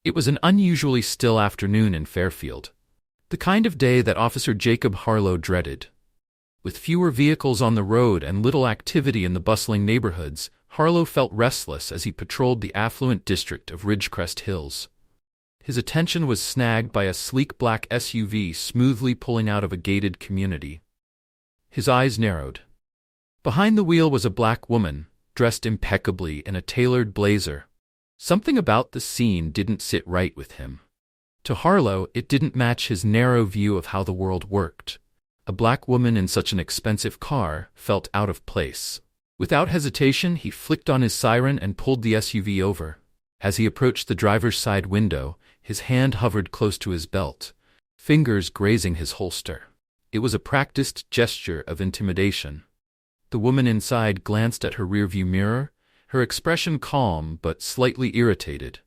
It was an unusually still afternoon in Fairfield, the kind of day that Officer Jacob Harlow dreaded. With fewer vehicles on the road and little activity in the bustling neighborhoods, Harlow felt restless as he patrolled the affluent district of Ridgecrest Hills. His attention was snagged by a sleek black SUV smoothly pulling out of a gated community. His eyes narrowed. Behind the wheel was a black woman, dressed impeccably in a tailored blazer. Something about the scene didn't sit right with him. To Harlow, it didn't match his narrow view of how the world worked. A black woman in such an expensive car felt out of place. Without hesitation, he flicked on his siren and pulled the SUV over. As he approached the driver's side window, his hand hovered close to his belt, fingers grazing his holster. It was a practiced gesture of intimidation. The woman inside glanced at her rearview mirror, her expression calm but slightly irritated.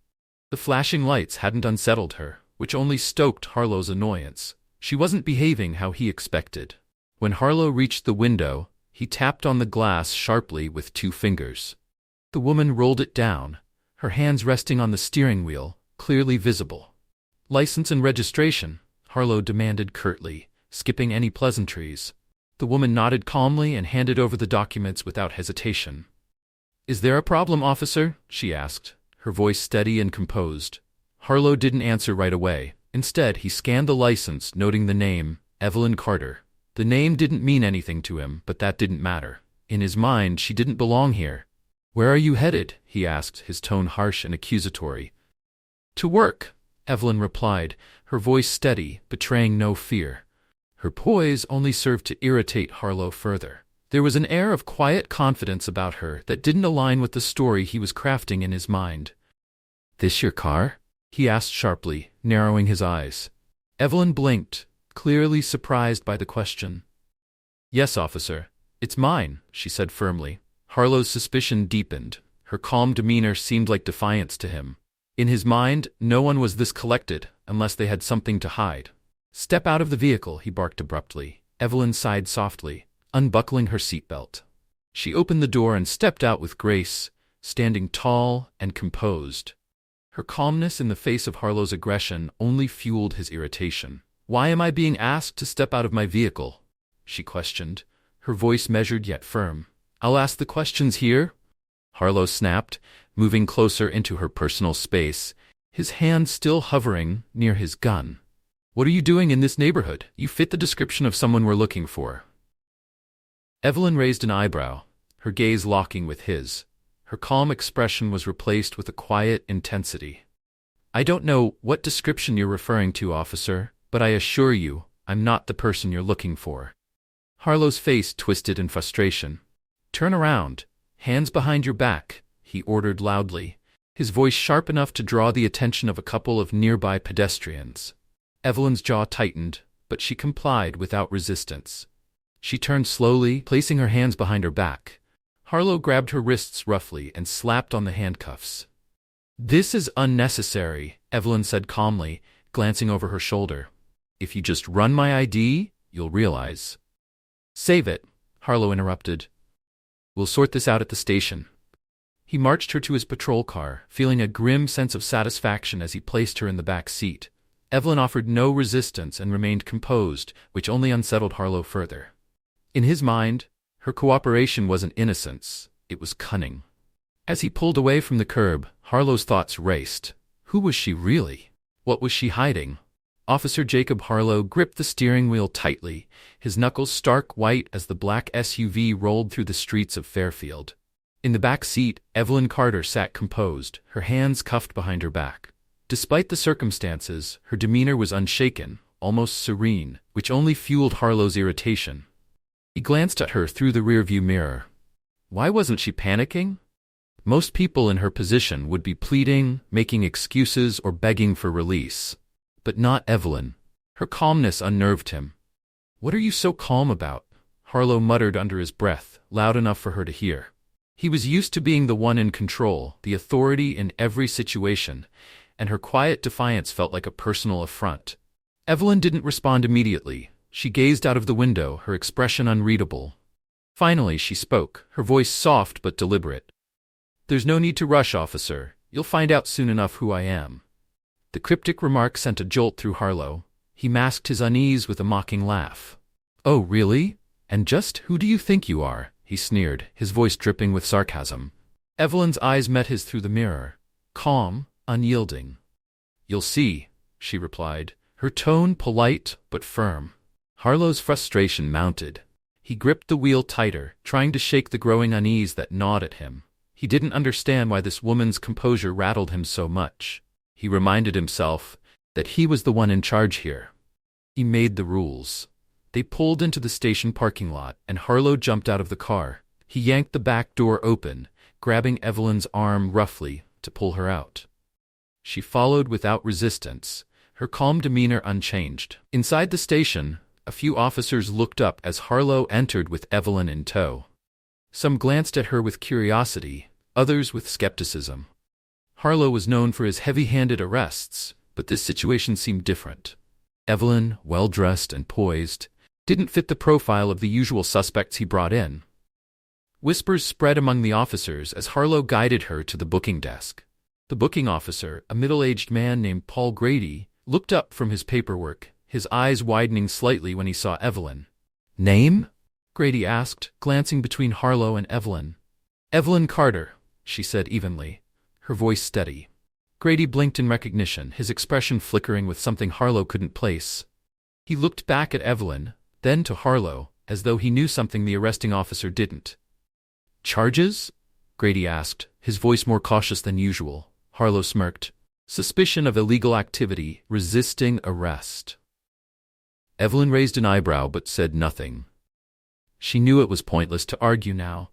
The flashing lights hadn't unsettled her, which only stoked Harlow's annoyance. She wasn't behaving how he expected. When Harlow reached the window, he tapped on the glass sharply with 2 fingers. The woman rolled it down, her hands resting on the steering wheel, clearly visible. "License and registration," Harlow demanded curtly, skipping any pleasantries. The woman nodded calmly and handed over the documents without hesitation. "Is there a problem, officer?" she asked, her voice steady and composed. Harlow didn't answer right away. Instead, he scanned the license, noting the name, Evelyn Carter. The name didn't mean anything to him, but that didn't matter. In his mind, she didn't belong here. "Where are you headed?" he asked, his tone harsh and accusatory. "To work," Evelyn replied, her voice steady, betraying no fear. Her poise only served to irritate Harlow further. There was an air of quiet confidence about her that didn't align with the story he was crafting in his mind. "This your car?" he asked sharply, narrowing his eyes. Evelyn blinked, clearly surprised by the question. "Yes, officer. It's mine," she said firmly. Harlow's suspicion deepened. Her calm demeanor seemed like defiance to him. In his mind, no one was this collected, unless they had something to hide. "Step out of the vehicle," he barked abruptly. Evelyn sighed softly, unbuckling her seatbelt. She opened the door and stepped out with grace, standing tall and composed. Her calmness in the face of Harlow's aggression only fueled his irritation. "Why am I being asked to step out of my vehicle?" she questioned, her voice measured yet firm. "I'll ask the questions here," Harlow snapped, moving closer into her personal space, his hand still hovering near his gun. "What are you doing in this neighborhood? You fit the description of someone we're looking for." Evelyn raised an eyebrow, her gaze locking with his. Her calm expression was replaced with a quiet intensity. "I don't know what description you're referring to, officer, but I assure you, I'm not the person you're looking for." Harlow's face twisted in frustration. "Turn around, hands behind your back," he ordered loudly, his voice sharp enough to draw the attention of a couple of nearby pedestrians. Evelyn's jaw tightened, but she complied without resistance. She turned slowly, placing her hands behind her back. Harlow grabbed her wrists roughly and slapped on the handcuffs. "This is unnecessary," Evelyn said calmly, glancing over her shoulder. "If you just run my ID, you'll realize." "Save it," Harlow interrupted. "We'll sort this out at the station." He marched her to his patrol car, feeling a grim sense of satisfaction as he placed her in the back seat. Evelyn offered no resistance and remained composed, which only unsettled Harlow further. In his mind, her cooperation wasn't innocence, it was cunning. As he pulled away from the curb, Harlow's thoughts raced. Who was she really? What was she hiding? Officer Jacob Harlow gripped the steering wheel tightly, his knuckles stark white as the black SUV rolled through the streets of Fairfield. In the back seat, Evelyn Carter sat composed, her hands cuffed behind her back. Despite the circumstances, her demeanor was unshaken, almost serene, which only fueled Harlow's irritation. He glanced at her through the rearview mirror. Why wasn't she panicking? Most people in her position would be pleading, making excuses, or begging for release. But not Evelyn. Her calmness unnerved him. "What are you so calm about?" Harlow muttered under his breath, loud enough for her to hear. He was used to being the one in control, the authority in every situation, and her quiet defiance felt like a personal affront. Evelyn didn't respond immediately. She gazed out of the window, her expression unreadable. Finally, she spoke, her voice soft but deliberate. "There's no need to rush, officer. You'll find out soon enough who I am." The cryptic remark sent a jolt through Harlow. He masked his unease with a mocking laugh. "Oh, really? And just who do you think you are?" he sneered, his voice dripping with sarcasm. Evelyn's eyes met his through the mirror, calm, unyielding. "You'll see," she replied, her tone polite but firm. Harlow's frustration mounted. He gripped the wheel tighter, trying to shake the growing unease that gnawed at him. He didn't understand why this woman's composure rattled him so much. He reminded himself that he was the one in charge here. He made the rules. They pulled into the station parking lot, and Harlow jumped out of the car. He yanked the back door open, grabbing Evelyn's arm roughly to pull her out. She followed without resistance, her calm demeanor unchanged. Inside the station, a few officers looked up as Harlow entered with Evelyn in tow. Some glanced at her with curiosity, others with skepticism. Harlow was known for his heavy-handed arrests, but this situation seemed different. Evelyn, well-dressed and poised, didn't fit the profile of the usual suspects he brought in. Whispers spread among the officers as Harlow guided her to the booking desk. The booking officer, a middle-aged man named Paul Grady, looked up from his paperwork, his eyes widening slightly when he saw Evelyn. "Name?" Grady asked, glancing between Harlow and Evelyn. "Evelyn Carter," she said evenly, her voice steady. Grady blinked in recognition, his expression flickering with something Harlow couldn't place. He looked back at Evelyn, then to Harlow, as though he knew something the arresting officer didn't. "Charges?" Grady asked, his voice more cautious than usual. Harlow smirked. "Suspicion of illegal activity, resisting arrest." Evelyn raised an eyebrow but said nothing. She knew it was pointless to argue now.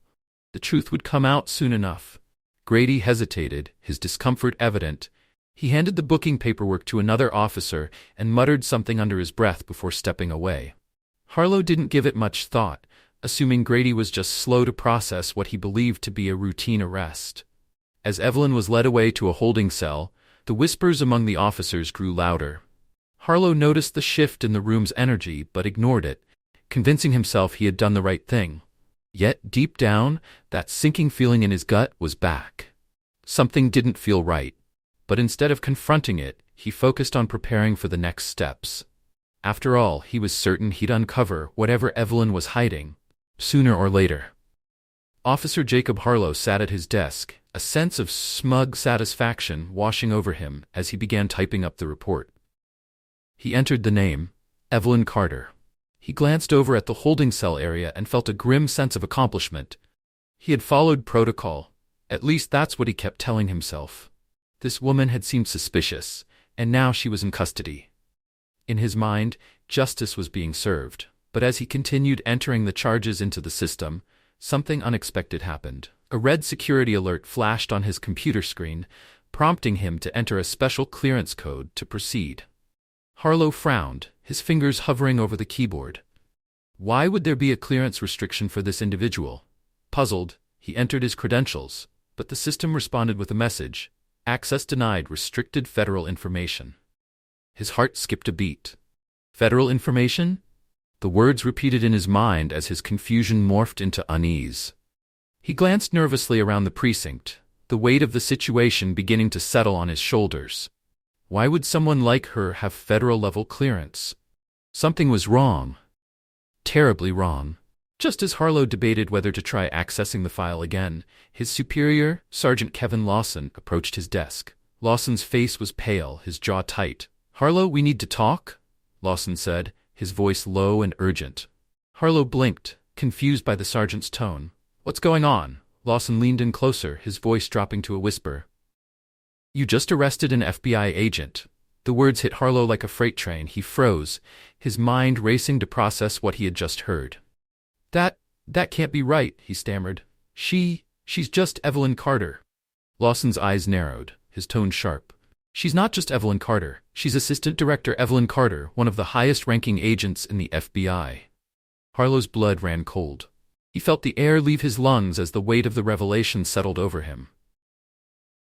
The truth would come out soon enough. Grady hesitated, his discomfort evident. He handed the booking paperwork to another officer and muttered something under his breath before stepping away. Harlow didn't give it much thought, assuming Grady was just slow to process what he believed to be a routine arrest. As Evelyn was led away to a holding cell, the whispers among the officers grew louder. Harlow noticed the shift in the room's energy but ignored it, convincing himself he had done the right thing. Yet, deep down, that sinking feeling in his gut was back. Something didn't feel right, but instead of confronting it, he focused on preparing for the next steps. After all, he was certain he'd uncover whatever Evelyn was hiding, sooner or later. Officer Jacob Harlow sat at his desk, a sense of smug satisfaction washing over him as he began typing up the report. He entered the name, Evelyn Carter. He glanced over at the holding cell area and felt a grim sense of accomplishment. He had followed protocol. At least that's what he kept telling himself. This woman had seemed suspicious, and now she was in custody. In his mind, justice was being served, but as he continued entering the charges into the system, something unexpected happened. A red security alert flashed on his computer screen, prompting him to enter a special clearance code to proceed. Harlow frowned, his fingers hovering over the keyboard. Why would there be a clearance restriction for this individual? Puzzled, he entered his credentials, but the system responded with a message: "Access denied, restricted federal information." His heart skipped a beat. Federal information? The words repeated in his mind as his confusion morphed into unease. He glanced nervously around the precinct, the weight of the situation beginning to settle on his shoulders. Why would someone like her have federal-level clearance? Something was wrong. Terribly wrong. Just as Harlow debated whether to try accessing the file again, his superior, Sergeant Kevin Lawson, approached his desk. Lawson's face was pale, his jaw tight. "Harlow, we need to talk," Lawson said, his voice low and urgent. Harlow blinked, confused by the sergeant's tone. "What's going on?" Lawson leaned in closer, his voice dropping to a whisper. "You just arrested an FBI agent." The words hit Harlow like a freight train. He froze, his mind racing to process what he had just heard. That can't be right," he stammered. She's just Evelyn Carter." Lawson's eyes narrowed, his tone sharp. "She's not just Evelyn Carter. She's Assistant Director Evelyn Carter, one of the highest-ranking agents in the FBI." Harlow's blood ran cold. He felt the air leave his lungs as the weight of the revelation settled over him.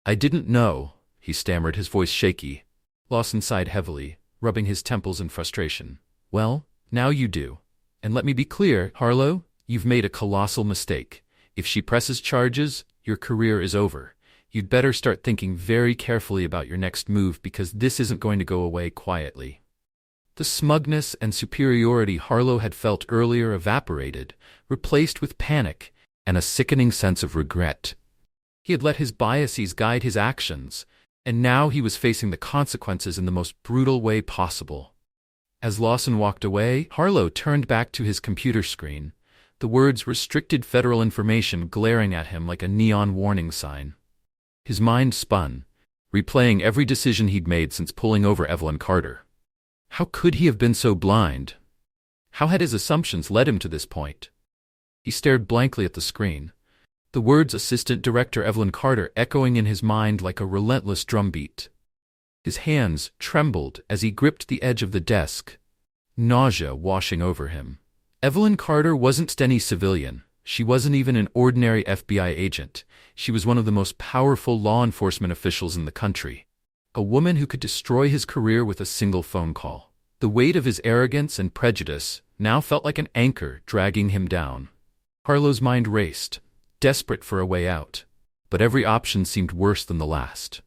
"I didn't know," he stammered, his voice shaky. Lawson sighed heavily, rubbing his temples in frustration. "Well, now you do. And let me be clear, Harlow, you've made a colossal mistake. If she presses charges, your career is over." You'd better start thinking very carefully about your next move because this isn't going to go away quietly. The smugness and superiority Harlow had felt earlier evaporated, replaced with panic and a sickening sense of regret. He had let his biases guide his actions, and now he was facing the consequences in the most brutal way possible. As Lawson walked away, Harlow turned back to his computer screen, the words "restricted federal information" glaring at him like a neon warning sign. His mind spun, replaying every decision he'd made since pulling over Evelyn Carter. How could he have been so blind? How had his assumptions led him to this point? He stared blankly at the screen, the words Assistant Director Evelyn Carter echoing in his mind like a relentless drumbeat. His hands trembled as he gripped the edge of the desk, nausea washing over him. Evelyn Carter wasn't any civilian. She wasn't even an ordinary FBI agent. She was one of the most powerful law enforcement officials in the country. A woman who could destroy his career with a single phone call. The weight of his arrogance and prejudice now felt like an anchor dragging him down. Harlow's mind raced, desperate for a way out. But every option seemed worse than the last.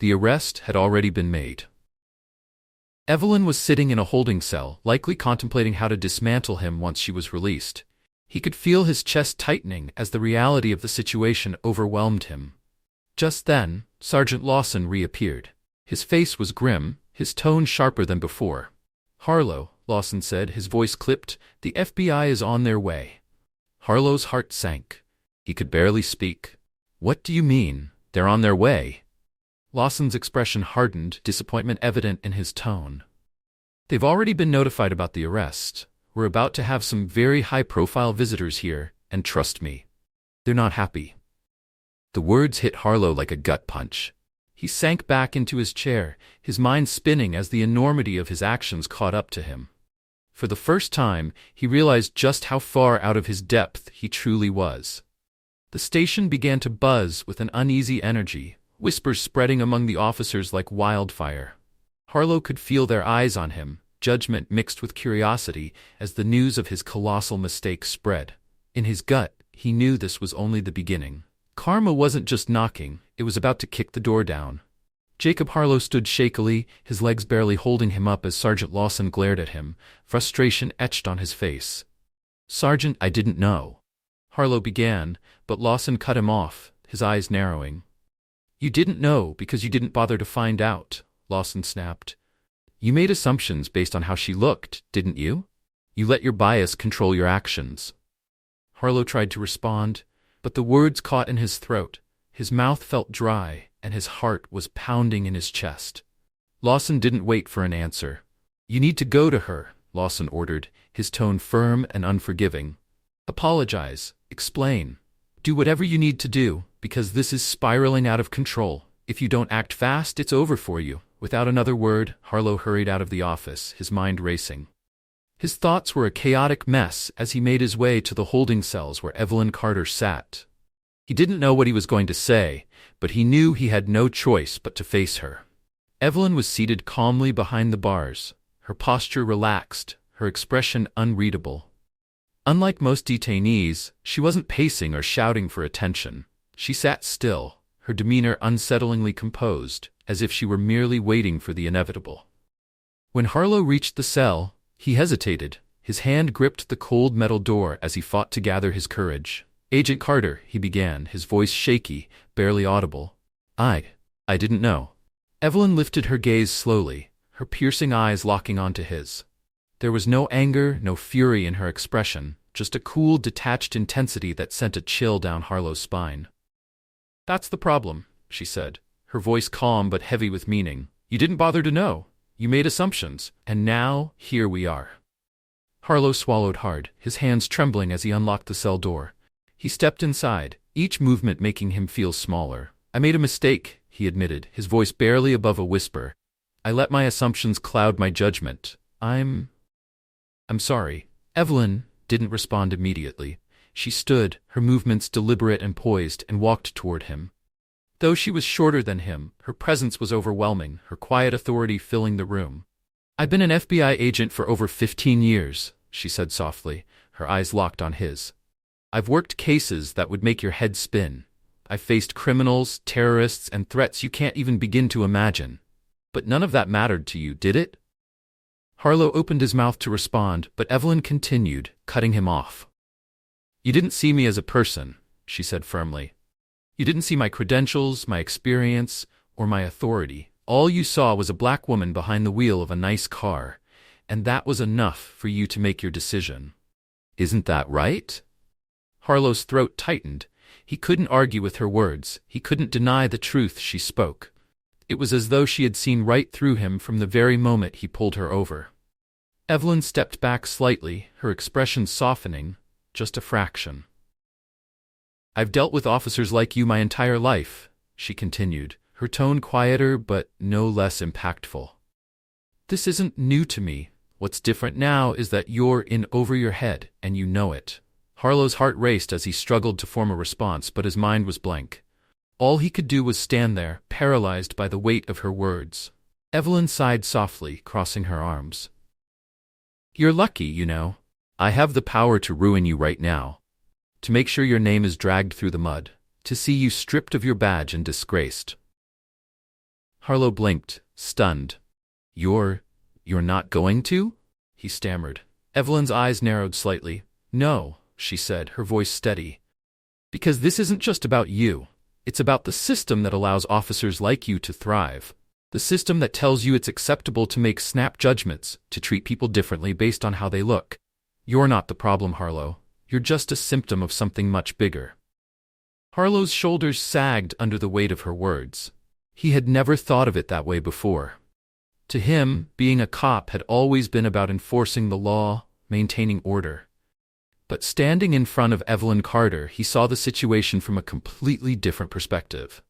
The arrest had already been made. Evelyn was sitting in a holding cell, likely contemplating how to dismantle him once she was released. He could feel his chest tightening as the reality of the situation overwhelmed him. Just then, Sergeant Lawson reappeared. His face was grim, his tone sharper than before. "Harlow," Lawson said, his voice clipped, "the FBI is on their way." Harlow's heart sank. He could barely speak. "What do you mean, they're on their way?" Lawson's expression hardened, disappointment evident in his tone. "They've already been notified about the arrest. We're about to have some very high-profile visitors here, and trust me, they're not happy." The words hit Harlow like a gut punch. He sank back into his chair, his mind spinning as the enormity of his actions caught up to him. For the first time, he realized just how far out of his depth he truly was. The station began to buzz with an uneasy energy, whispers spreading among the officers like wildfire. Harlow could feel their eyes on him, judgment mixed with curiosity, as the news of his colossal mistake spread. In his gut, he knew this was only the beginning. Karma wasn't just knocking, it was about to kick the door down. Jacob Harlow stood shakily, his legs barely holding him up as Sergeant Lawson glared at him, frustration etched on his face. "Sergeant, I didn't know," Harlow began, but Lawson cut him off, his eyes narrowing. "You didn't know because you didn't bother to find out," Lawson snapped. "You made assumptions based on how she looked, didn't you? You let your bias control your actions." Harlow tried to respond, but the words caught in his throat. His mouth felt dry, and his heart was pounding in his chest. Lawson didn't wait for an answer. "You need to go to her," Lawson ordered, his tone firm and unforgiving. "Apologize, explain. Do whatever you need to do, because this is spiraling out of control. If you don't act fast, it's over for you." Without another word, Harlow hurried out of the office, his mind racing. His thoughts were a chaotic mess as he made his way to the holding cells where Evelyn Carter sat. He didn't know what he was going to say, but he knew he had no choice but to face her. Evelyn was seated calmly behind the bars, her posture relaxed, her expression unreadable. Unlike most detainees, she wasn't pacing or shouting for attention. She sat still, her demeanor unsettlingly composed, as if she were merely waiting for the inevitable. When Harlow reached the cell, he hesitated. His hand gripped the cold metal door as he fought to gather his courage. "Agent Carter," he began, his voice shaky, barely audible. I didn't know." Evelyn lifted her gaze slowly, her piercing eyes locking onto his. There was no anger, no fury in her expression, just a cool, detached intensity that sent a chill down Harlow's spine. "That's the problem," she said, her voice calm but heavy with meaning. "You didn't bother to know. You made assumptions, and now, here we are." Harlow swallowed hard, his hands trembling as he unlocked the cell door. He stepped inside, each movement making him feel smaller. "I made a mistake," he admitted, his voice barely above a whisper. "I let my assumptions cloud my judgment. I'm sorry." Evelyn didn't respond immediately. She stood, her movements deliberate and poised, and walked toward him. Though she was shorter than him, her presence was overwhelming, her quiet authority filling the room. "I've been an FBI agent for over 15 years, she said softly, her eyes locked on his. "I've worked cases that would make your head spin. I faced criminals, terrorists, and threats you can't even begin to imagine. But none of that mattered to you, did it? Harlow opened his mouth to respond, but Evelyn continued, cutting him off. You didn't see me as a person, she said firmly. You didn't see my credentials, my experience, or my authority. All you saw was a black woman behind the wheel of a nice car, and that was enough for you to make your decision. Isn't that right? Harlow's throat tightened. He couldn't argue with her words. He couldn't deny the truth she spoke. It was as though she had seen right through him from the very moment he pulled her over. Evelyn stepped back slightly, her expression softening, just a fraction. I've dealt with officers like you my entire life, she continued, her tone quieter but no less impactful. This isn't new to me. What's different now is that you're in over your head, and you know it. Harlow's heart raced as he struggled to form a response, but his mind was blank. All he could do was stand there, paralyzed by the weight of her words. Evelyn sighed softly, crossing her arms. You're lucky, you know. I have the power to ruin you right now. To make sure your name is dragged through the mud. To see you stripped of your badge and disgraced. Harlow blinked, stunned. You're not going to? He stammered. Evelyn's eyes narrowed slightly. No, she said, her voice steady. Because this isn't just about you. It's about the system that allows officers like you to thrive. The system that tells you it's acceptable to make snap judgments, to treat people differently based on how they look. You're not the problem, Harlow. You're just a symptom of something much bigger. Harlow's shoulders sagged under the weight of her words. He had never thought of it that way before. To him, being a cop had always been about enforcing the law, maintaining order. But standing in front of Evelyn Carter, he saw the situation from a completely different perspective.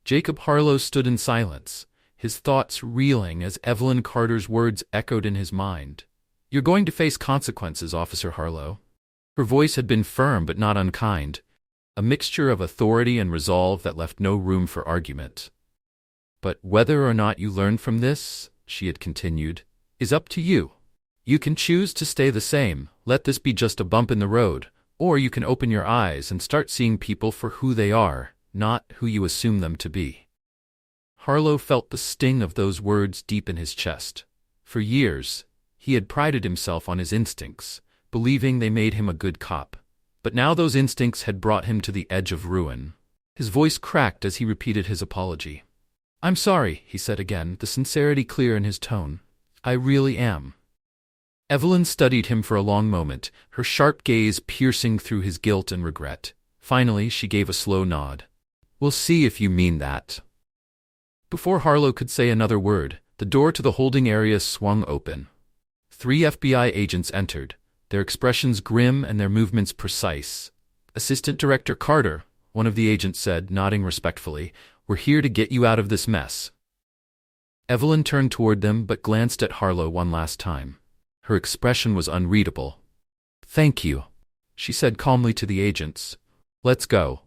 Jacob Harlow stood in silence, his thoughts reeling as Evelyn Carter's words echoed in his mind. You're going to face consequences, Officer Harlow. Her voice had been firm but not unkind, a mixture of authority and resolve that left no room for argument. But whether or not you learn from this, she had continued, is up to you. You can choose to stay the same, let this be just a bump in the road, or you can open your eyes and start seeing people for who they are, not who you assume them to be. Harlow felt the sting of those words deep in his chest. For years, he had prided himself on his instincts, believing they made him a good cop. But now those instincts had brought him to the edge of ruin. His voice cracked as he repeated his apology. I'm sorry, he said again, the sincerity clear in his tone. I really am. Evelyn studied him for a long moment, her sharp gaze piercing through his guilt and regret. Finally, she gave a slow nod. We'll see if you mean that. Before Harlow could say another word, the door to the holding area swung open. 3 FBI agents entered, their expressions grim and their movements precise. Assistant Director Carter, one of the agents said, nodding respectfully, we're here to get you out of this mess. Evelyn turned toward them but glanced at Harlow one last time. Her expression was unreadable. Thank you, she said calmly to the agents. Let's go.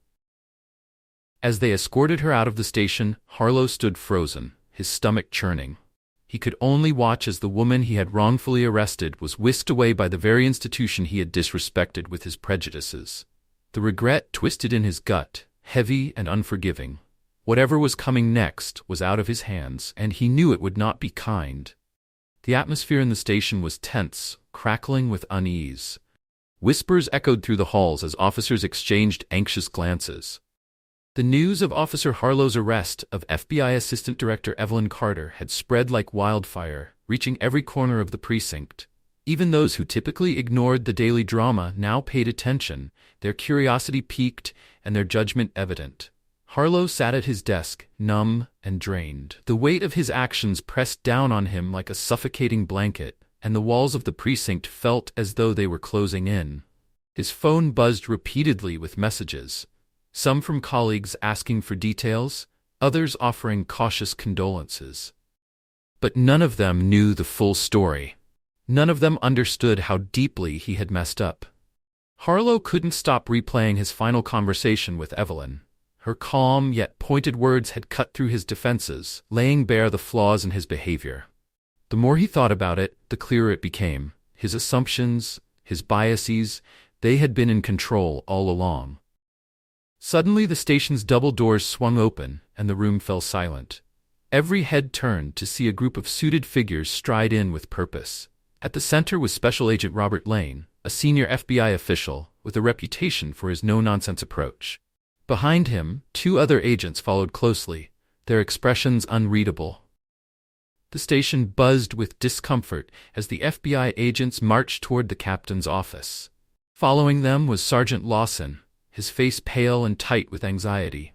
As they escorted her out of the station, Harlow stood frozen, his stomach churning. He could only watch as the woman he had wrongfully arrested was whisked away by the very institution he had disrespected with his prejudices. The regret twisted in his gut, heavy and unforgiving. Whatever was coming next was out of his hands, and he knew it would not be kind. The atmosphere in the station was tense, crackling with unease. Whispers echoed through the halls as officers exchanged anxious glances. The news of Officer Harlow's arrest of FBI Assistant Director Evelyn Carter had spread like wildfire, reaching every corner of the precinct. Even those who typically ignored the daily drama now paid attention, their curiosity piqued and their judgment evident. Harlow sat at his desk, numb and drained. The weight of his actions pressed down on him like a suffocating blanket, and the walls of the precinct felt as though they were closing in. His phone buzzed repeatedly with messages, some from colleagues asking for details, others offering cautious condolences. But none of them knew the full story. None of them understood how deeply he had messed up. Harlow couldn't stop replaying his final conversation with Evelyn. Her calm yet pointed words had cut through his defenses, laying bare the flaws in his behavior. The more he thought about it, the clearer it became. His assumptions, his biases, they had been in control all along. Suddenly the station's double doors swung open, and the room fell silent. Every head turned to see a group of suited figures stride in with purpose. At the center was Special Agent Robert Lane, a senior FBI official with a reputation for his no-nonsense approach. Behind him, two other agents followed closely, their expressions unreadable. The station buzzed with discomfort as the FBI agents marched toward the captain's office. Following them was Sergeant Lawson, his face pale and tight with anxiety.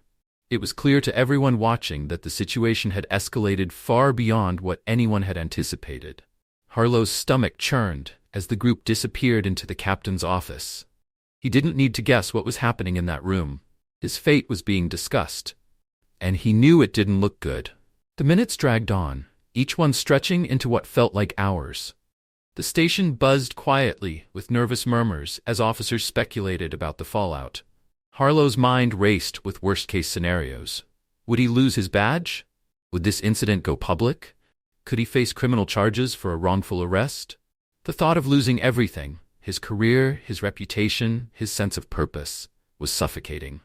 It was clear to everyone watching that the situation had escalated far beyond what anyone had anticipated. Harlow's stomach churned as the group disappeared into the captain's office. He didn't need to guess what was happening in that room. His fate was being discussed, and he knew it didn't look good. The minutes dragged on, each one stretching into what felt like hours. The station buzzed quietly with nervous murmurs as officers speculated about the fallout. Harlow's mind raced with worst-case scenarios. Would he lose his badge? Would this incident go public? Could he face criminal charges for a wrongful arrest? The thought of losing everything, his career, his reputation, his sense of purpose, was suffocating.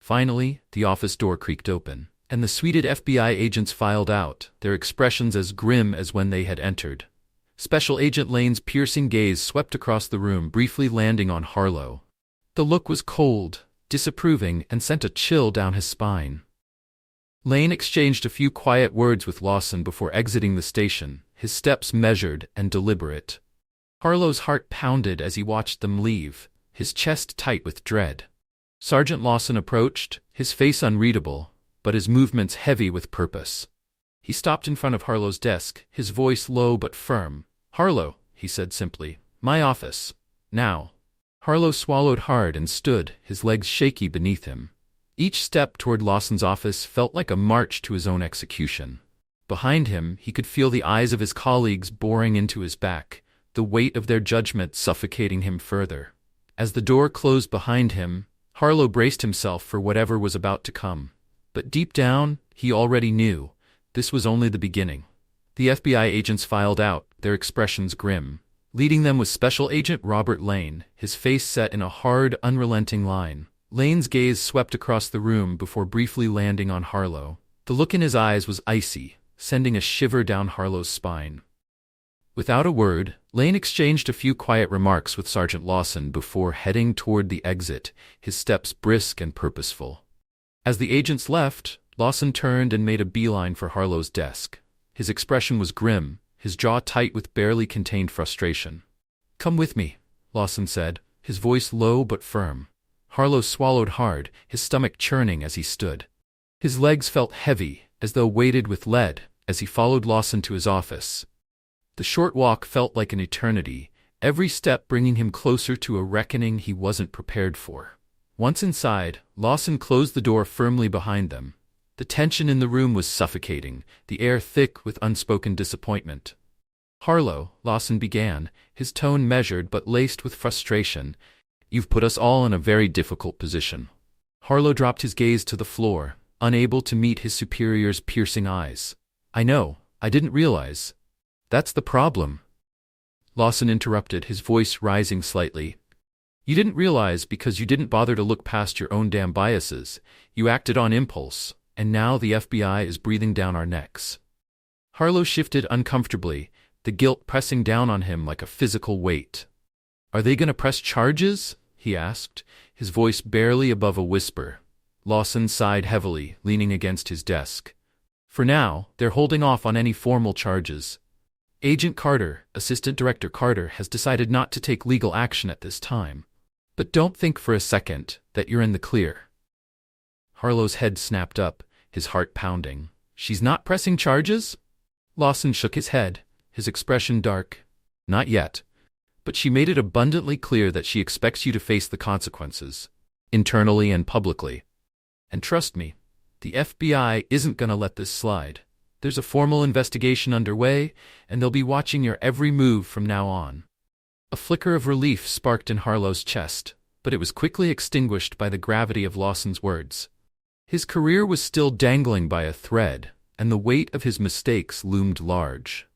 Finally, the office door creaked open, and the suited FBI agents filed out, their expressions as grim as when they had entered. Special Agent Lane's piercing gaze swept across the room, briefly landing on Harlow. The look was cold, disapproving, and sent a chill down his spine. Lane exchanged a few quiet words with Lawson before exiting the station, his steps measured and deliberate. Harlow's heart pounded as he watched them leave, his chest tight with dread. Sergeant Lawson approached, his face unreadable, but his movements heavy with purpose. He stopped in front of Harlow's desk, his voice low but firm. "Harlow," he said simply, "my office. Now." Harlow swallowed hard and stood, his legs shaky beneath him. Each step toward Lawson's office felt like a march to his own execution. Behind him, he could feel the eyes of his colleagues boring into his back, the weight of their judgment suffocating him further. As the door closed behind him, Harlow braced himself for whatever was about to come. But deep down, he already knew, this was only the beginning. The FBI agents filed out, their expressions grim. Leading them was Special Agent Robert Lane, his face set in a hard, unrelenting line. Lane's gaze swept across the room before briefly landing on Harlow. The look in his eyes was icy, sending a shiver down Harlow's spine. Without a word, Lane exchanged a few quiet remarks with Sergeant Lawson before heading toward the exit, his steps brisk and purposeful. As the agents left, Lawson turned and made a beeline for Harlow's desk. His expression was grim, his jaw tight with barely contained frustration. "Come with me," Lawson said, his voice low but firm. Harlow swallowed hard, his stomach churning as he stood. His legs felt heavy, as though weighted with lead, as he followed Lawson to his office. The short walk felt like an eternity, every step bringing him closer to a reckoning he wasn't prepared for. Once inside, Lawson closed the door firmly behind them. The tension in the room was suffocating, the air thick with unspoken disappointment. "Harlow," Lawson began, his tone measured but laced with frustration, "you've put us all in a very difficult position." Harlow dropped his gaze to the floor, unable to meet his superior's piercing eyes. "I know, I didn't realize. That's the problem." Lawson interrupted, his voice rising slightly. "You didn't realize because you didn't bother to look past your own damn biases. You acted on impulse. And now the FBI is breathing down our necks." Harlow shifted uncomfortably, the guilt pressing down on him like a physical weight. "Are they going to press charges?" he asked, his voice barely above a whisper. Lawson sighed heavily, leaning against his desk. "For now, they're holding off on any formal charges. Agent Carter, Assistant Director Carter, has decided not to take legal action at this time. But don't think for a second that you're in the clear." Harlow's head snapped up, his heart pounding. "She's not pressing charges?" Lawson shook his head, his expression dark. "Not yet. But she made it abundantly clear that she expects you to face the consequences, internally and publicly. And trust me, the FBI isn't going to let this slide. There's a formal investigation underway, and they'll be watching your every move from now on." A flicker of relief sparked in Harlow's chest, but it was quickly extinguished by the gravity of Lawson's words. His career was still dangling by a thread, and the weight of his mistakes loomed large.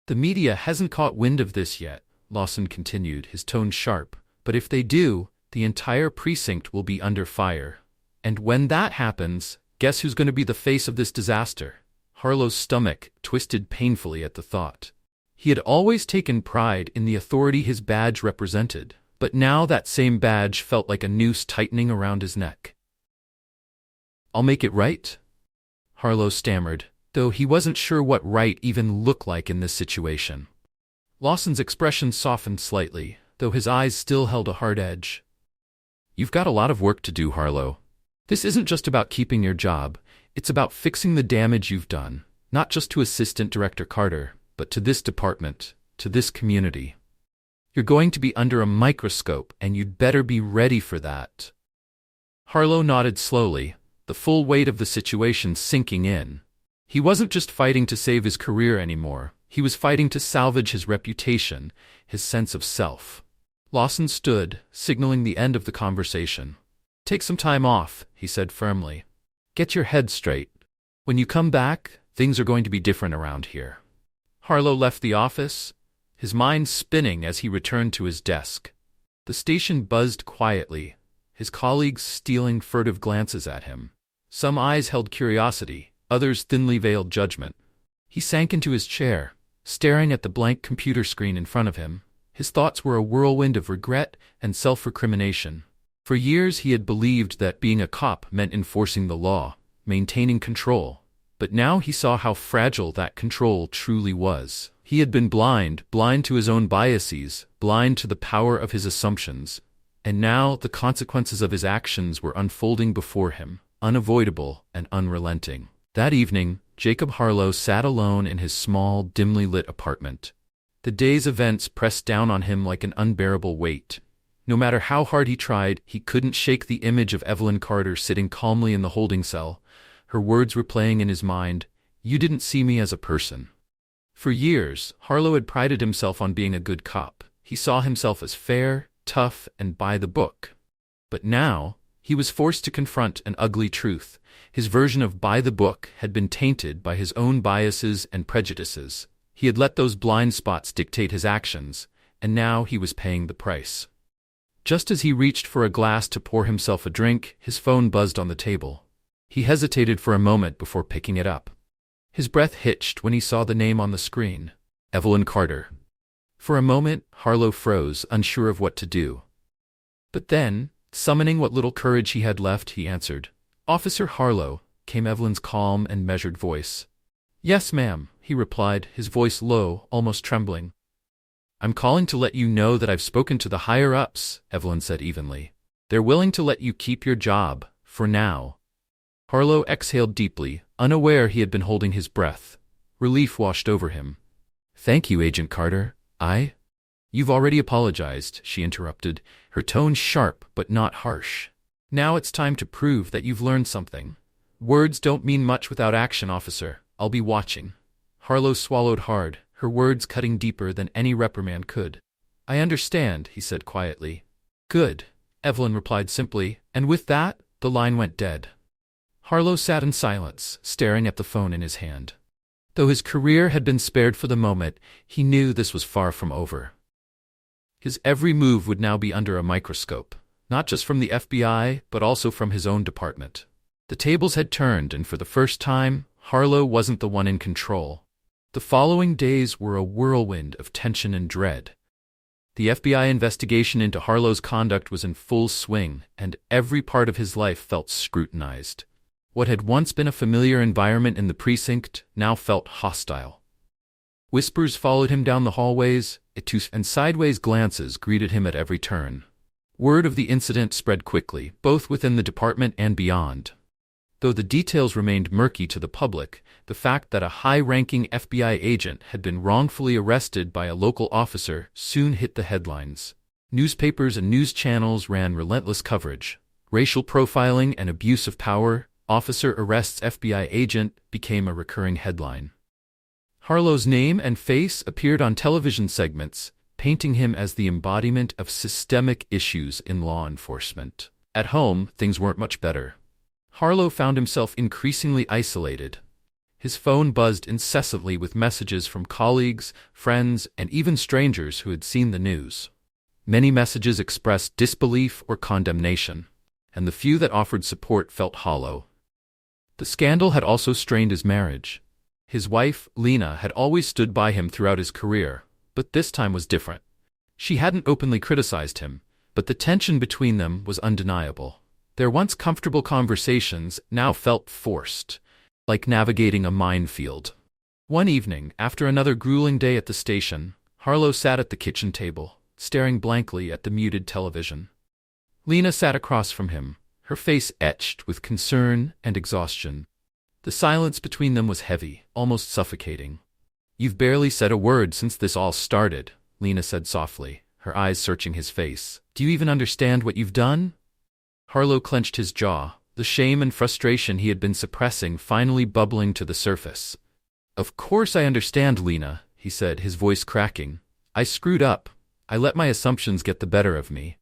"The media hasn't caught wind of this yet," Lawson continued, his tone sharp, "but if they do, the entire precinct will be under fire. And when that happens, guess who's going to be the face of this disaster? Harlow's stomach twisted painfully at the thought. He had always taken pride in the authority his badge represented, but now that same badge felt like a noose tightening around his neck. "I'll make it right," Harlow stammered, though he wasn't sure what right even looked like in this situation. Lawson's expression softened slightly, though his eyes still held a hard edge. "You've got a lot of work to do, Harlow. This isn't just about keeping your job, it's about fixing the damage you've done, not just to Assistant Director Carter, but to this department, to this community. You're going to be under a microscope, and you'd better be ready for that." Harlow nodded slowly, the full weight of the situation sinking in. He wasn't just fighting to save his career anymore, he was fighting to salvage his reputation, his sense of self. Lawson stood, signaling the end of the conversation. "Take some time off," he said firmly. "Get your head straight. When you come back, things are going to be different around here." Harlow left the office, his mind spinning as he returned to his desk. The station buzzed quietly, his colleagues stealing furtive glances at him. Some eyes held curiosity, others thinly veiled judgment. He sank into his chair, staring at the blank computer screen in front of him. His thoughts were a whirlwind of regret and self-recrimination. For years he had believed that being a cop meant enforcing the law, maintaining control. But now he saw how fragile that control truly was. He had been blind to his own biases, blind to the power of his assumptions. And now the consequences of his actions were unfolding before him, unavoidable and unrelenting. That evening, Jacob Harlow sat alone in his small, dimly lit apartment. The day's events pressed down on him like an unbearable weight. No matter how hard he tried, he couldn't shake the image of Evelyn Carter sitting calmly in the holding cell. Her words replaying in his mind, "You didn't see me as a person." For years, Harlow had prided himself on being a good cop. He saw himself as fair, tough, and by the book. But now, he was forced to confront an ugly truth. His version of by the book had been tainted by his own biases and prejudices. He had let those blind spots dictate his actions, and now he was paying the price. Just as he reached for a glass to pour himself a drink, his phone buzzed on the table. He hesitated for a moment before picking it up. His breath hitched when he saw the name on the screen. Evelyn Carter. For a moment, Harlow froze, unsure of what to do. But then, summoning what little courage he had left, he answered. "Officer Harlow," came Evelyn's calm and measured voice. "Yes, ma'am," he replied, his voice low, almost trembling. "I'm calling to let you know that I've spoken to the higher-ups," Evelyn said evenly. "They're willing to let you keep your job, for now." Harlow exhaled deeply, unaware he had been holding his breath. Relief washed over him. "Thank you, Agent Carter. You've already apologized," she interrupted, her tone sharp but not harsh. "Now it's time to prove that you've learned something. Words don't mean much without action, officer. I'll be watching." Harlow swallowed hard, her words cutting deeper than any reprimand could. "I understand," he said quietly. "Good," Evelyn replied simply, and with that, the line went dead. Harlow sat in silence, staring at the phone in his hand. Though his career had been spared for the moment, he knew this was far from over. His every move would now be under a microscope, not just from the FBI, but also from his own department. The tables had turned, and for the first time, Harlow wasn't the one in control. The following days were a whirlwind of tension and dread. The FBI investigation into Harlow's conduct was in full swing, and every part of his life felt scrutinized. What had once been a familiar environment in the precinct now felt hostile. Whispers followed him down the hallways, and sideways glances greeted him at every turn. Word of the incident spread quickly, both within the department and beyond. Though the details remained murky to the public, the fact that a high-ranking FBI agent had been wrongfully arrested by a local officer soon hit the headlines. Newspapers and news channels ran relentless coverage. Racial profiling and abuse of power, officer arrests FBI agent, became a recurring headline. Harlow's name and face appeared on television segments, painting him as the embodiment of systemic issues in law enforcement. At home, things weren't much better. Harlow found himself increasingly isolated. His phone buzzed incessantly with messages from colleagues, friends, and even strangers who had seen the news. Many messages expressed disbelief or condemnation. and the few that offered support felt hollow. The scandal had also strained his marriage. His wife, Lena, had always stood by him throughout his career, but this time was different. She hadn't openly criticized him, but the tension between them was undeniable. Their once comfortable conversations now felt forced, like navigating a minefield. One evening, after another grueling day at the station, Harlow sat at the kitchen table, staring blankly at the muted television. Lena sat across from him, her face etched with concern and exhaustion. The silence between them was heavy, almost suffocating. "You've barely said a word since this all started," Lena said softly, her eyes searching his face. "Do you even understand what you've done?" Harlow clenched his jaw, the shame and frustration he had been suppressing finally bubbling to the surface. "Of course I understand, Lena," he said, his voice cracking. "I screwed up. I let my assumptions get the better of me."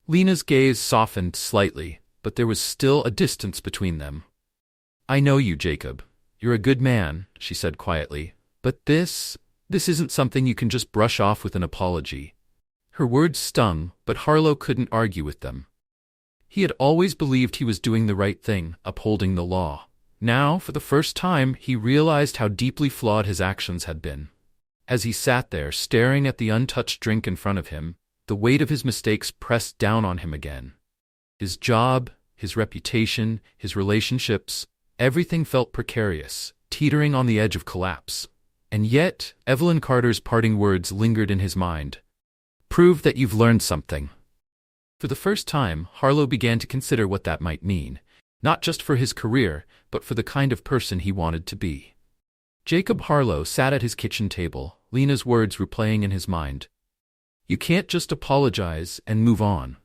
Lena's gaze softened slightly, but there was still a distance between them. "I know you, Jacob. You're a good man," she said quietly. "But this isn't something you can just brush off with an apology." Her words stung, but Harlow couldn't argue with them. He had always believed he was doing the right thing, upholding the law. Now, for the first time, he realized how deeply flawed his actions had been. As he sat there, staring at the untouched drink in front of him, the weight of his mistakes pressed down on him again. His job, his reputation, his relationships, everything felt precarious, teetering on the edge of collapse. And yet, Evelyn Carter's parting words lingered in his mind. "Prove that you've learned something." For the first time, Harlow began to consider what that might mean, not just for his career, but for the kind of person he wanted to be. Jacob Harlow sat at his kitchen table, Lena's words replaying in his mind. "You can't just apologize and move on.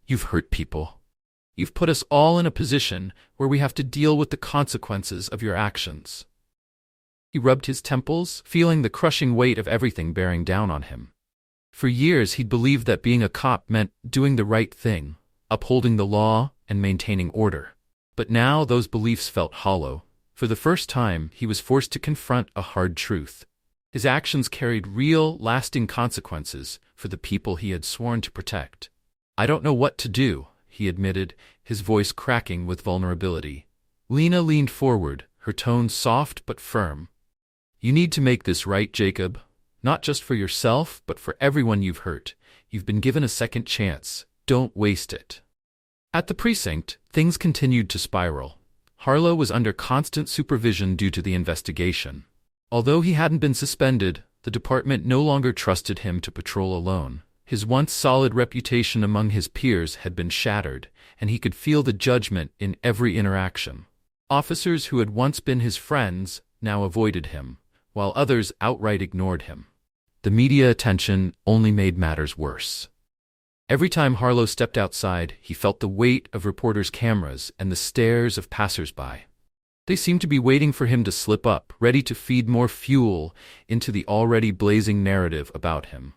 You've hurt people. You've put us all in a position where we have to deal with the consequences of your actions." He rubbed his temples, feeling the crushing weight of everything bearing down on him. For years he'd believed that being a cop meant doing the right thing, upholding the law and maintaining order. But now those beliefs felt hollow. For the first time, he was forced to confront a hard truth. His actions carried real, lasting consequences for the people he had sworn to protect. "I don't know what to do," he admitted, his voice cracking with vulnerability. Lena leaned forward, her tone soft but firm. "You need to make this right, Jacob. Not just for yourself, but for everyone you've hurt. You've been given a second chance. Don't waste it." At the precinct, things continued to spiral. Harlow was under constant supervision due to the investigation. Although he hadn't been suspended, the department no longer trusted him to patrol alone. His once solid reputation among his peers had been shattered, and he could feel the judgment in every interaction. Officers who had once been his friends now avoided him, while others outright ignored him. The media attention only made matters worse. Every time Harlow stepped outside, he felt the weight of reporters' cameras and the stares of passers-by. They seemed to be waiting for him to slip up, ready to feed more fuel into the already blazing narrative about him.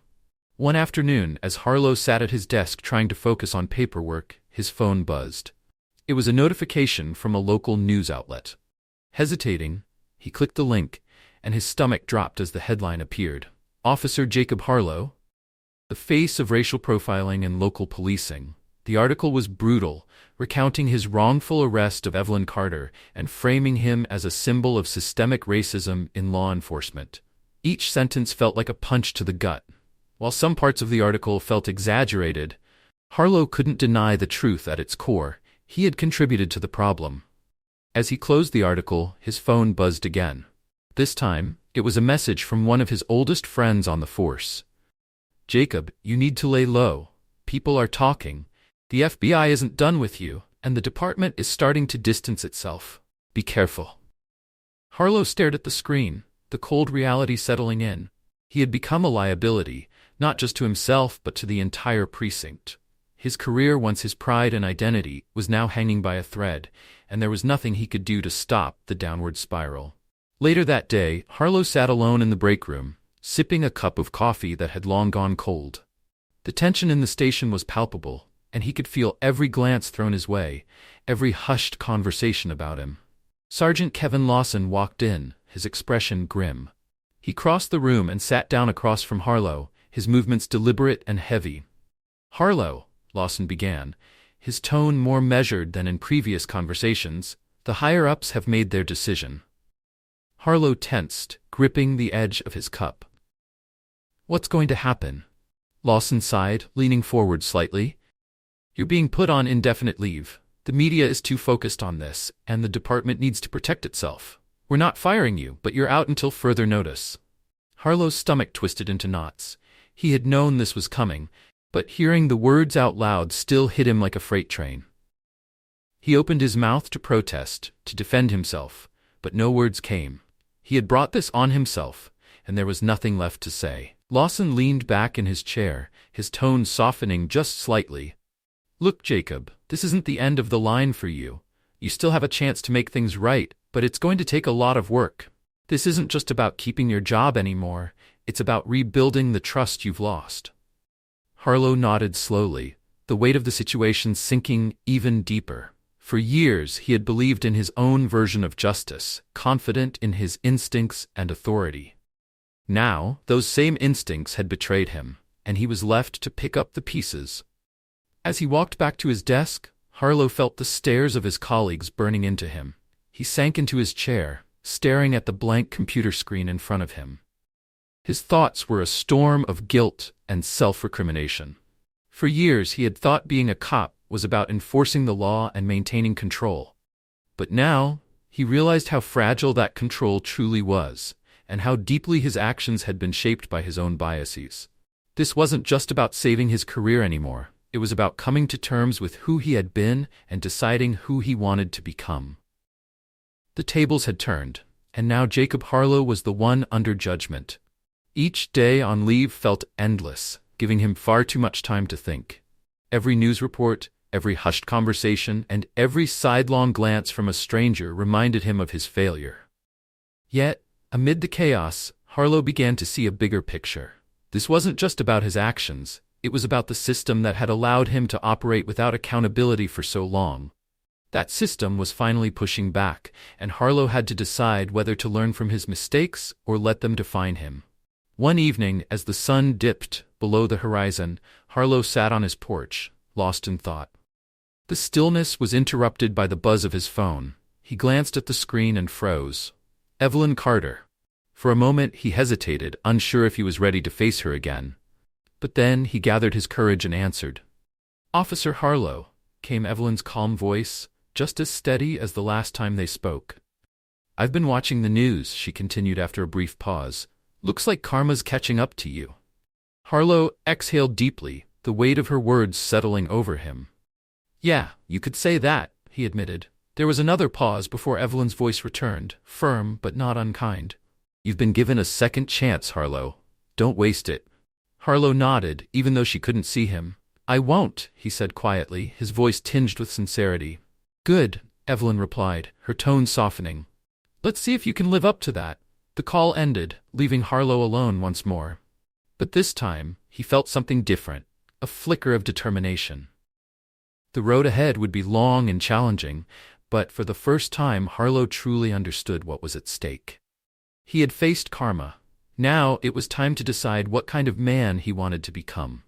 One afternoon, as Harlow sat at his desk trying to focus on paperwork, his phone buzzed. It was a notification from a local news outlet. Hesitating, he clicked the link, and his stomach dropped as the headline appeared. "Officer Jacob Harlow, the face of racial profiling and local policing." The article was brutal, recounting his wrongful arrest of Evelyn Carter and framing him as a symbol of systemic racism in law enforcement. Each sentence felt like a punch to the gut. While some parts of the article felt exaggerated, Harlow couldn't deny the truth at its core. He had contributed to the problem. As he closed the article, his phone buzzed again. This time, it was a message from one of his oldest friends on the force. "Jacob, you need to lay low. People are talking. The FBI isn't done with you, and the department is starting to distance itself. Be careful." Harlow stared at the screen, the cold reality settling in. He had become a liability, not just to himself but to the entire precinct. His career, once his pride and identity, was now hanging by a thread, and there was nothing he could do to stop the downward spiral. Later that day, Harlow sat alone in the break room, sipping a cup of coffee that had long gone cold. The tension in the station was palpable, and he could feel every glance thrown his way, every hushed conversation about him. Sergeant Kevin Lawson walked in, his expression grim. He crossed the room and sat down across from Harlow, his movements deliberate and heavy. "Harlow," Lawson began, his tone more measured than in previous conversations. "The higher-ups have made their decision." Harlow tensed, gripping the edge of his cup. "What's going to happen?" Lawson sighed, leaning forward slightly. "You're being put on indefinite leave. The media is too focused on this, and the department needs to protect itself. We're not firing you, but you're out until further notice." Harlow's stomach twisted into knots. He had known this was coming, but hearing the words out loud still hit him like a freight train. He opened his mouth to protest, to defend himself, but no words came. He had brought this on himself, and there was nothing left to say. Lawson leaned back in his chair, his tone softening just slightly. "Look, Jacob, this isn't the end of the line for you. You still have a chance to make things right, but it's going to take a lot of work. This isn't just about keeping your job anymore, it's about rebuilding the trust you've lost." Harlow nodded slowly, the weight of the situation sinking even deeper. For years he had believed in his own version of justice, confident in his instincts and authority. Now, those same instincts had betrayed him, and he was left to pick up the pieces. As he walked back to his desk, Harlow felt the stares of his colleagues burning into him. He sank into his chair, staring at the blank computer screen in front of him. His thoughts were a storm of guilt and self-recrimination. For years he had thought being a cop was about enforcing the law and maintaining control. But now, he realized how fragile that control truly was, and how deeply his actions had been shaped by his own biases. This wasn't just about saving his career anymore. It was about coming to terms with who he had been and deciding who he wanted to become. The tables had turned, and now Jacob Harlow was the one under judgment. Each day on leave felt endless, giving him far too much time to think. Every news report, every hushed conversation, and every sidelong glance from a stranger reminded him of his failure. Yet, amid the chaos, Harlow began to see a bigger picture. This wasn't just about his actions, it was about the system that had allowed him to operate without accountability for so long. That system was finally pushing back, and Harlow had to decide whether to learn from his mistakes or let them define him. One evening, as the sun dipped below the horizon, Harlow sat on his porch, lost in thought. The stillness was interrupted by the buzz of his phone. He glanced at the screen and froze. Evelyn Carter. For a moment he hesitated, unsure if he was ready to face her again. But then he gathered his courage and answered. "Officer Harlow," came Evelyn's calm voice, just as steady as the last time they spoke. "I've been watching the news," she continued after a brief pause. "Looks like karma's catching up to you." Harlow exhaled deeply, the weight of her words settling over him. "Yeah, you could say that," he admitted. There was another pause before Evelyn's voice returned, firm but not unkind. "You've been given a second chance, Harlow. Don't waste it." Harlow nodded, even though she couldn't see him. "I won't," he said quietly, his voice tinged with sincerity. "Good," Evelyn replied, her tone softening. "Let's see if you can live up to that." The call ended, leaving Harlow alone once more. But this time, he felt something different, a flicker of determination. The road ahead would be long and challenging, but for the first time Harlow truly understood what was at stake. He had faced karma. Now it was time to decide what kind of man he wanted to become.